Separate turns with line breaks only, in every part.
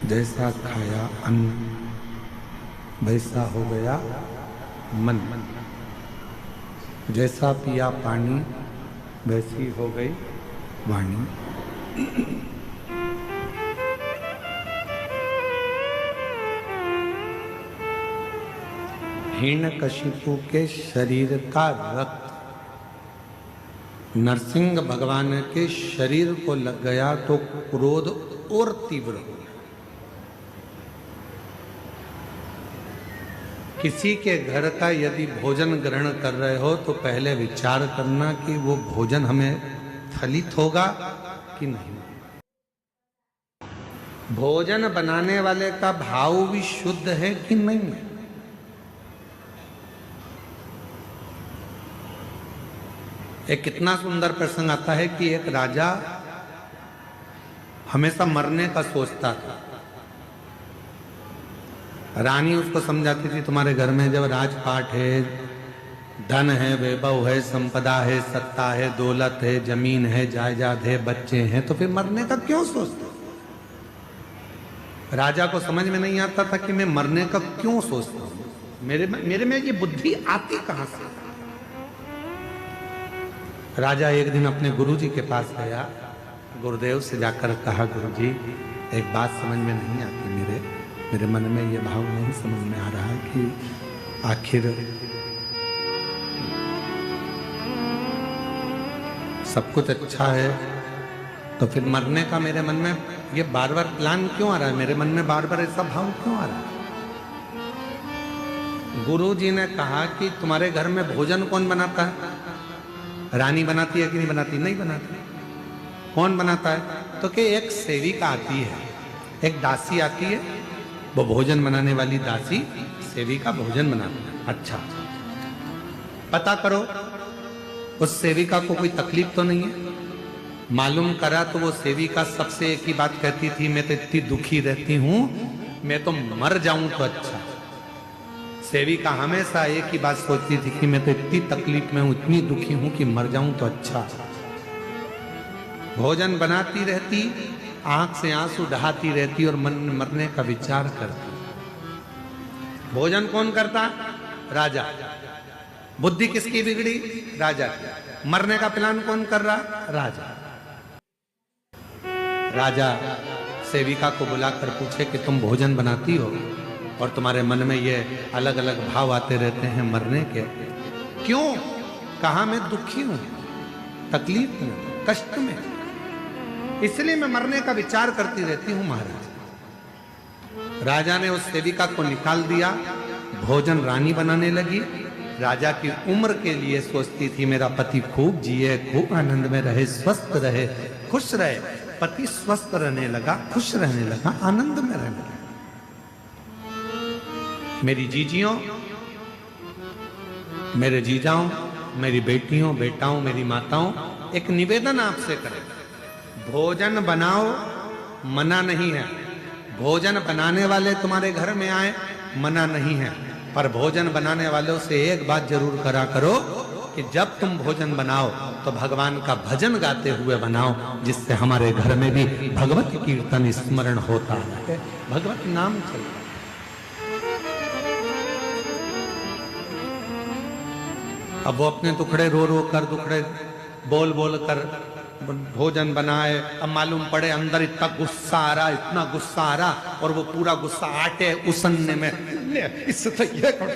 जैसा खाया अन्न वैसा हो गया मन, जैसा पिया पानी वैसी हो गई वाणी। हिरण्यकशिपु के शरीर का रक्त नरसिंह भगवान के शरीर को लग गया तो क्रोध और तीव्र हो गया। किसी के घर का यदि भोजन ग्रहण कर रहे हो तो पहले विचार करना कि वो भोजन हमें फलित होगा कि नहीं। भोजन बनाने वाले का भाव भी शुद्ध है कि नहीं है। एक कितना सुंदर प्रसंग आता है कि एक राजा हमेशा मरने का सोचता था। रानी उसको समझाती थी तुम्हारे घर में जब राजपाट है, धन है, वैभव है, संपदा है, सत्ता है, दौलत है, जमीन है, जायदाद है, बच्चे हैं, तो फिर मरने का क्यों सोचते। राजा को समझ में नहीं आता था कि मैं मरने का क्यों सोचता हूं, मेरे में ये बुद्धि आती कहां से। राजा एक दिन अपने गुरुजी के पास गया, गुरुदेव से जाकर कहा गुरुजी एक बात समझ में नहीं आती, मेरे मन में ये भाव नहीं समझ में आ रहा कि आखिर सब कुछ अच्छा है तो फिर मरने का मेरे मन में ये बार बार प्लान क्यों आ रहा है, मेरे मन में बार बार ऐसा भाव क्यों आ रहा है। गुरुजी ने कहा कि तुम्हारे घर में भोजन कौन बनाता है, रानी बनाती है कि नहीं बनाती, नहीं बनाती। कौन बनाता है तो कि एक सेविका आती है, एक दासी आती है, वो भोजन बनाने वाली दासी सेविका भोजन बनाती है। अच्छा पता करो उस सेविका को कोई तकलीफ तो नहीं है। मालूम करा तो वो सेविका सबसे एक ही बात कहती थी, मैं तो इतनी दुखी रहती हूं, मैं तो मर जाऊं तो अच्छा। सेविका हमेशा एक ही बात सोचती थी कि मैं तो इतनी तकलीफ में हूं, इतनी दुखी हूं कि मर जाऊं तो अच्छा। भोजन बनाती रहती, आंख से आंसू बहाती रहती और मन में मरने का विचार करती। भोजन कौन करता, राजा। बुद्धि किसकी बिगड़ी, राजा की। मरने का प्लान कौन कर रहा, राजा। राजा सेविका को बुलाकर पूछे कि तुम भोजन बनाती हो और तुम्हारे मन में ये अलग अलग भाव आते रहते हैं मरने के, क्यों। कहा मैं दुखी हूं, तकलीफ में, कष्ट में, इसलिए मैं मरने का विचार करती रहती हूं महाराज। राजा ने उस सेविका को निकाल दिया, भोजन रानी बनाने लगी। राजा की उम्र के लिए सोचती थी मेरा पति खूब जिए, खूब आनंद में रहे, स्वस्थ रहे, खुश रहे। पति स्वस्थ रहने लगा, खुश रहने लगा, आनंद में रहने लगा। मेरी जीजियों, मेरे जीजाओं, मेरी बेटियों, बेटाओं, मेरी माताओं, एक निवेदन आपसे करें, भोजन बनाओ, मना नहीं है। भोजन बनाने वाले तुम्हारे घर में आए, मना नहीं है, पर भोजन बनाने वालों से एक बात जरूर करा करो कि जब तुम भोजन बनाओ तो भगवान का भजन गाते हुए बनाओ, जिससे हमारे घर में भी भगवत कीर्तन स्मरण होता है, भगवत नाम चलता है। अब वो अपने टुकड़े रो रो कर, टुकड़े बोल बोल कर भोजन बनाए। अब मालूम पड़े अंदर इतना गुस्सा आ रहा, इतना गुस्सा आ रहा, और वो पूरा गुस्सा आटे उसनने में, इससे तो ये कर,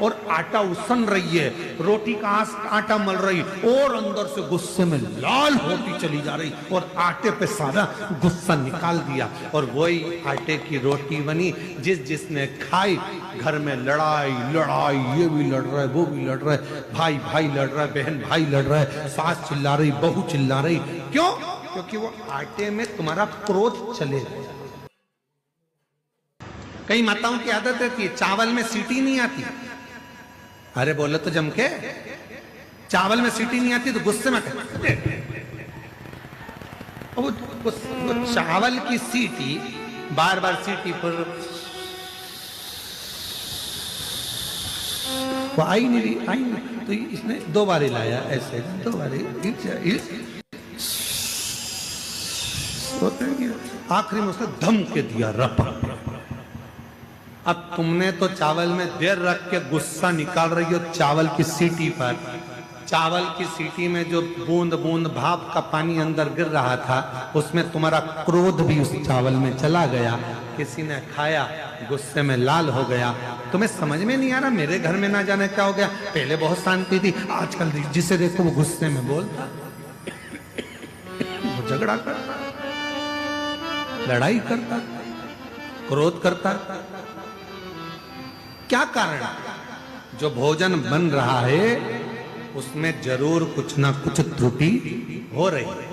और आटा उसन रही है, रोटी का आटा मल रही, और अंदर से गुस्से में लाल होती चली जा रही, और आटे पे सारा गुस्सा निकाल दिया, और वही आटे की रोटी बनी। जिसने खाई, घर में लड़ाई लड़ाई, ये भी लड़ रहा है, वो भी लड़ रहा है, भाई भाई लड़ रहा है, बहन भाई लड़ रहा है, सास चिल्ला रही, बहू चिल्ला रही। क्यों? क्योंकि वो आटे में तुम्हारा क्रोध चले गया। कई माताओं की आदत रहती है, चावल में सीटी नहीं आती। अरे बोलो तो जम के, चावल में सीटी नहीं आती तो गुस्से में वो चावल की सीटी बार बार सीटी पर वो आई नहीं, तो इसने दो बार लाया, ऐसे दो बार होते हैं कि आखिरी में उसने धम के दिया रपक। अब तुमने तो चावल में देर रख के गुस्सा निकाल रही हो चावल की सीटी पर। चावल की सीटी में जो बूंद बूंद भाप का पानी अंदर गिर रहा था उसमें तुम्हारा क्रोध भी उस चावल में चला गया। किसी ने खाया, गुस्से में लाल हो गया। तुम्हें समझ में नहीं आ रहा मेरे घर में ना जाने क्या हो गया। पहले बहुत शांति थी, आजकल जिसे देखो वो गुस्से में बोलता, वो झगड़ा करता, लड़ाई करता, क्रोध करता। क्या कारण? जो भोजन बन रहा है उसमें जरूर कुछ ना कुछ त्रुटि हो रही है।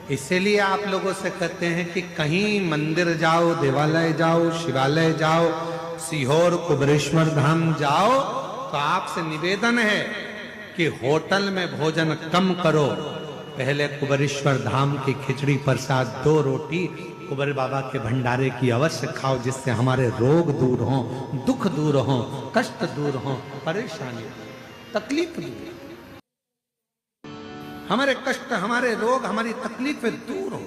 इसीलिए आप लोगों से कहते हैं कि कहीं मंदिर जाओ, देवालय जाओ, शिवालय जाओ, सीहोर कुबेरेश्वर धाम जाओ, तो आपसे निवेदन है कि होटल में भोजन कम करो। पहले कुबेरेश्वर धाम की खिचड़ी प्रसाद 2 रोटी कुबेर बाबा के भंडारे की अवश्य खाओ, जिससे हमारे रोग दूर हों, दुख दूर हों, कष्ट दूर हों, परेशानी, तकलीफ दूर, हमारे कष्ट, हमारे रोग, हमारी तकलीफें दूर हो।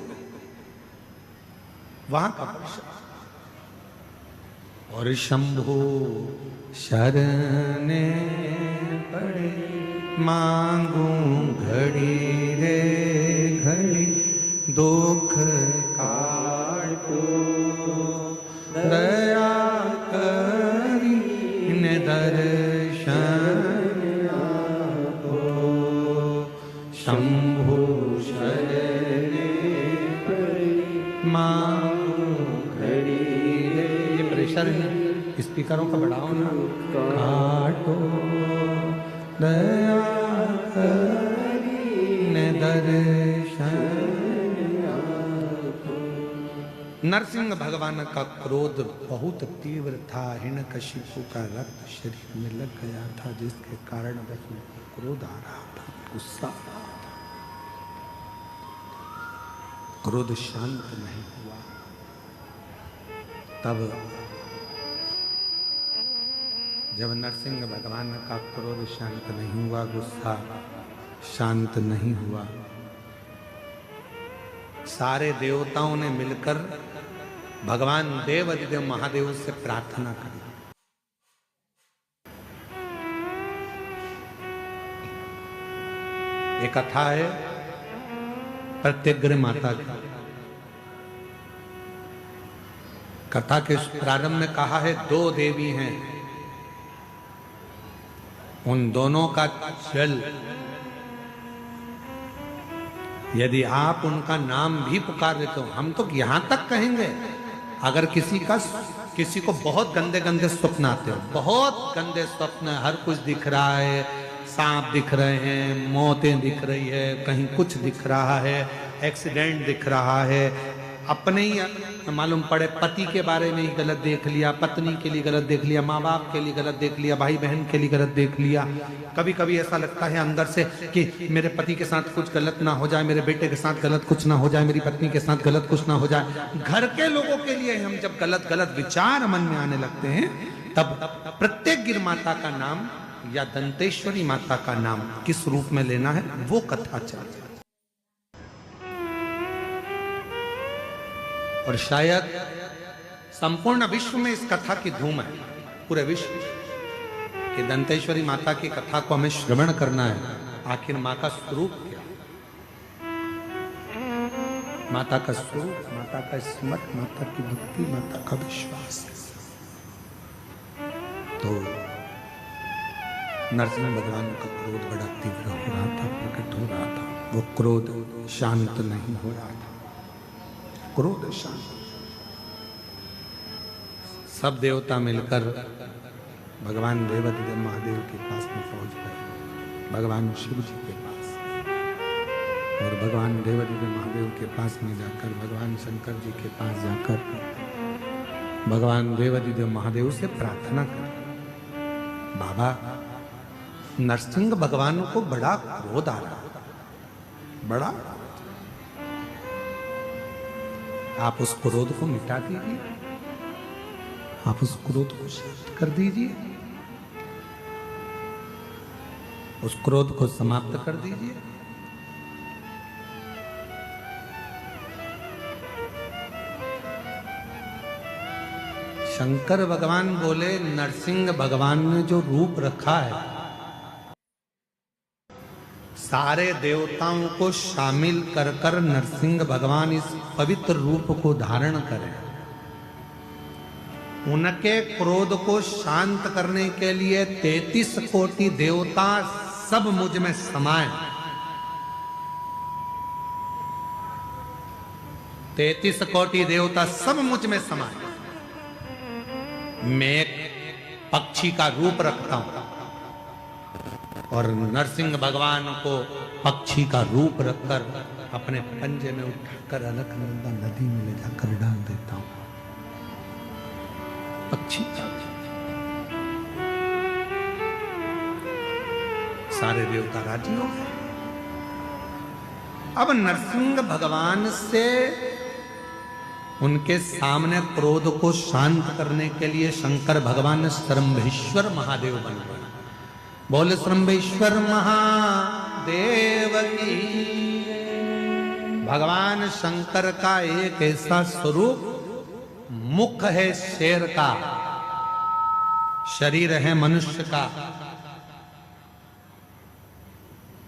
वहां का प्रसाद। और शंभु शरणे पड़े मांगू घड़ी रे घड़ी दुख काटो दया करी ने दर्शन आपो। शंभु शरणे पड़े मांगू घड़ी रे। ये प्रेशर है, स्पीकरों का बढ़ाओ ना। काटो दया करी ने दर्शन। नरसिंह भगवान का क्रोध बहुत तीव्र था। हिरण्यकशिपु का रक्त शरीर में लग गया था, जिसके कारण वह क्रोध आ रहा था, गुस्सा आ रहा था। क्रोध शांत नहीं हुआ। तब जब नरसिंह भगवान का क्रोध शांत नहीं हुआ, गुस्सा शांत नहीं हुआ, सारे देवताओं ने मिलकर भगवान देव अधिदेव महादेव से प्रार्थना करी। एक कथा है प्रत्यग्र माता की। कथा के प्रारंभ में कहा है 2 देवी हैं, उन दोनों का जल यदि आप उनका नाम भी पुकार लेते हो, हम तो यहां तक कहेंगे, अगर किसी को बहुत गंदे गंदे स्वप्न आते हो, बहुत गंदे स्वप्न, हर कुछ दिख रहा है, सांप दिख रहे हैं, मौतें दिख रही है, कहीं कुछ दिख रहा है, एक्सीडेंट दिख रहा है, अपने ही मालूम पड़े पति के बारे में ही गलत देख लिया, पत्नी के लिए गलत देख लिया, माँ बाप के लिए गलत देख लिया, भाई बहन के लिए गलत देख लिया। कभी कभी ऐसा लगता है अंदर से कि मेरे पति के साथ कुछ गलत ना हो जाए, मेरे बेटे के साथ गलत कुछ ना हो जाए, मेरी पत्नी के साथ गलत कुछ ना हो जाए। घर के लोगों के लिए हम जब गलत गलत विचार मन में आने लगते हैं, तब प्रत्यग्र माता का नाम या दंतेश्वरी माता का नाम किस रूप में लेना है वो कथा चल। और शायद संपूर्ण विश्व में इस कथा की धूम है, पूरे विश्व कि दंतेश्वरी माता की कथा को हमें श्रवण करना है। आखिर माँ का स्वरूप क्या, माता का स्वरूप, माता का स्मरण, माता की भक्ति, माता का विश्वास। तो नरसिंह भगवान का क्रोध बड़ा तीव्र हो रहा था, प्रकट हो रहा था। वो क्रोध शांत नहीं हो रहा था, क्रोध शांत। सब देवता मिलकर भगवान देवाधिदेव महादेव के पास में पहुंच गए, भगवान शिव जी के पास। और भगवान देवाधिदेव महादेव के पास में जाकर, भगवान शंकर जी के पास जाकर भगवान देवाधिदेव महादेव से प्रार्थना कर, बाबा नरसिंह भगवान को बड़ा क्रोध आ रहा, बड़ा, आप उस क्रोध को मिटा दीजिए, आप उस क्रोध को शांत कर दीजिए, उस क्रोध को समाप्त कर दीजिए। शंकर भगवान बोले नरसिंह भगवान ने जो रूप रखा है सारे देवताओं को शामिल कर कर नरसिंह भगवान इस पवित्र रूप को धारण करें। उनके क्रोध को शांत करने के लिए 33 कोटि देवता सब मुझ में समाये। 33 कोटि देवता सब मुझ में समाये। मैं एक पक्षी का रूप रखता हूं और नरसिंह भगवान को पक्षी का रूप रखकर अपने पंजे में उठाकर अलकनंदा नदी में ले जाकर डाल देता हूं। पक्षी सारे देवता राजी हो गए। अब नरसिंह भगवान से उनके सामने क्रोध को शांत करने के लिए शंकर भगवान ने श्रंभेश्वर महादेव बन गए। बोले श्रंभेश्वर महादेव की। भगवान शंकर का एक ऐसा स्वरूप, मुख है शेर का, शरीर है मनुष्य का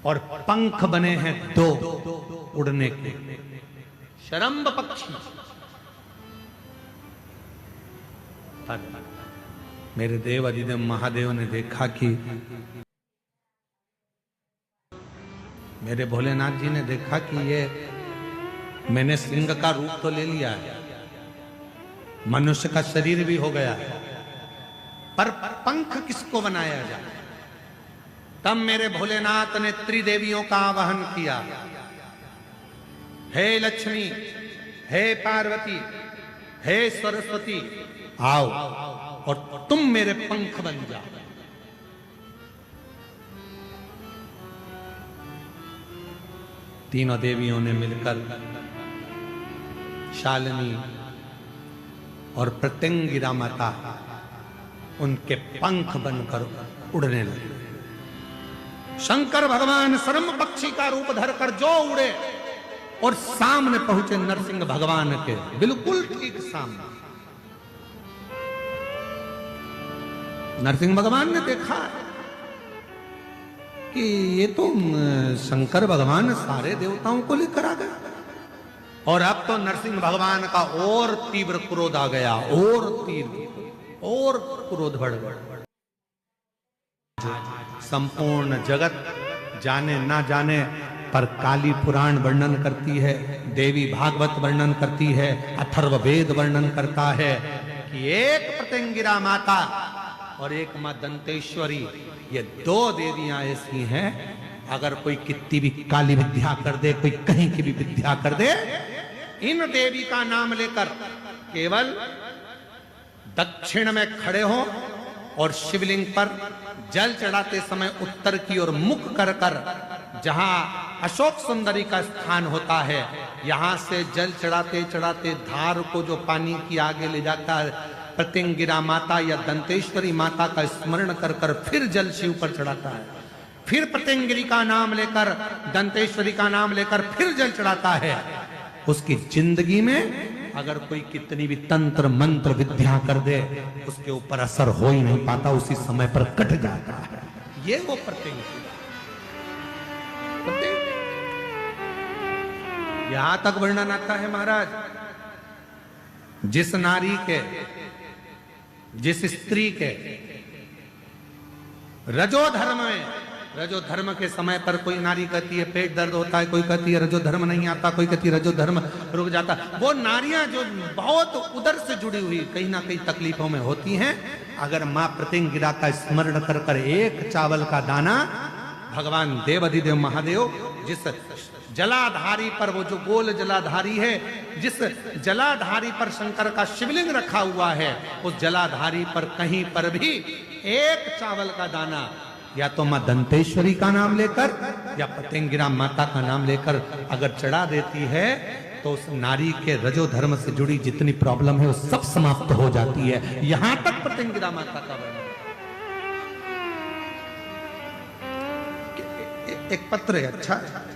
और पंख बने हैं 2 उड़ने के, शरंभ पक्षी। मेरे देव अधिदेव महादेव ने देखा कि मेरे भोलेनाथ जी ने देखा कि ये मैंने सिंह का रूप तो ले लिया है, मनुष्य का शरीर भी हो गया है, पर पंख किसको बनाया जाए। तब मेरे भोलेनाथ ने त्रिदेवियों का आवाहन किया, हे लक्ष्मी, हे पार्वती, हे सरस्वती, आओ और तुम मेरे पंख बन जाओ। तीनों देवियों ने मिलकर शालिनी और प्रत्यंगिरा माता उनके पंख बनकर उड़ने लगे। शंकर भगवान शरम पक्षी का रूप धरकर जो उड़े और सामने पहुंचे नरसिंह भगवान के बिल्कुल ठीक सामने। नरसिंह भगवान ने देखा कि ये तो शंकर भगवान सारे देवताओं को लेकर आ गए और अब तो नरसिंह भगवान का और तीव्र क्रोध आ गया, और तीव्र और क्रोध बढ़ गया। संपूर्ण जगत जाने ना जाने पर काली पुराण वर्णन करती है, देवी भागवत वर्णन करती है, अथर्ववेद वर्णन करता है कि एक प्रत्यंगिरा माता और एक मां दंतेश्वरी, ये 2 देवियां ऐसी हैं, अगर कोई कितनी भी काली विद्या कर दे, कोई कहीं की भी विद्या कर दे, इन देवी का नाम लेकर केवल दक्षिण में खड़े हो और शिवलिंग पर जल चढ़ाते समय उत्तर की ओर मुख कर कर, जहां अशोक सुंदरी का स्थान होता है, यहां से जल चढ़ाते चढ़ाते धार को जो पानी की आगे ले जाता है, प्रत्यंगिरा माता या दंतेश्वरी माता का स्मरण कर कर फिर जल शिव पर चढ़ाता है, फिर प्रत्यंगिरी का नाम लेकर, दंतेश्वरी का नाम लेकर फिर जल चढ़ाता है। उसकी जिंदगी में अगर कोई कितनी भी तंत्र मंत्र विद्या कर दे, उसके ऊपर असर हो ही नहीं पाता, उसी समय पर कट जाता है। ये वो प्रत्यंगिरी। यहां तक वर्णन आता है महाराज, जिस नारी के, जिस स्त्री के रजो धर्म में, रजो धर्म के समय पर कोई नारी कहती है पेट दर्द होता है, कोई कहती है रजो धर्म नहीं आता, कोई कहती है रजो धर्म रुक जाता, वो नारियां जो बहुत उदर से जुड़ी हुई कहीं ना कहीं तकलीफों में होती हैं, अगर मां प्रत्यंगिरा का स्मरण कर कर एक चावल का दाना, भगवान देवाधिदेव महादेव जिस जलाधारी पर, वो जो गोल जलाधारी है, जिस जलाधारी पर शंकर का शिवलिंग रखा हुआ है, उस जलाधारी पर कहीं पर भी एक चावल का दाना या तो मां दंतेश्वरी का नाम लेकर या प्रत्यंगिरा माता का नाम लेकर अगर चढ़ा देती है, तो उस नारी के रजो धर्म से जुड़ी जितनी प्रॉब्लम है वो सब समाप्त हो जाती है। यहां तक प्रत्यंगिरा माता का वर्णन। एक पत्र है, अच्छा है,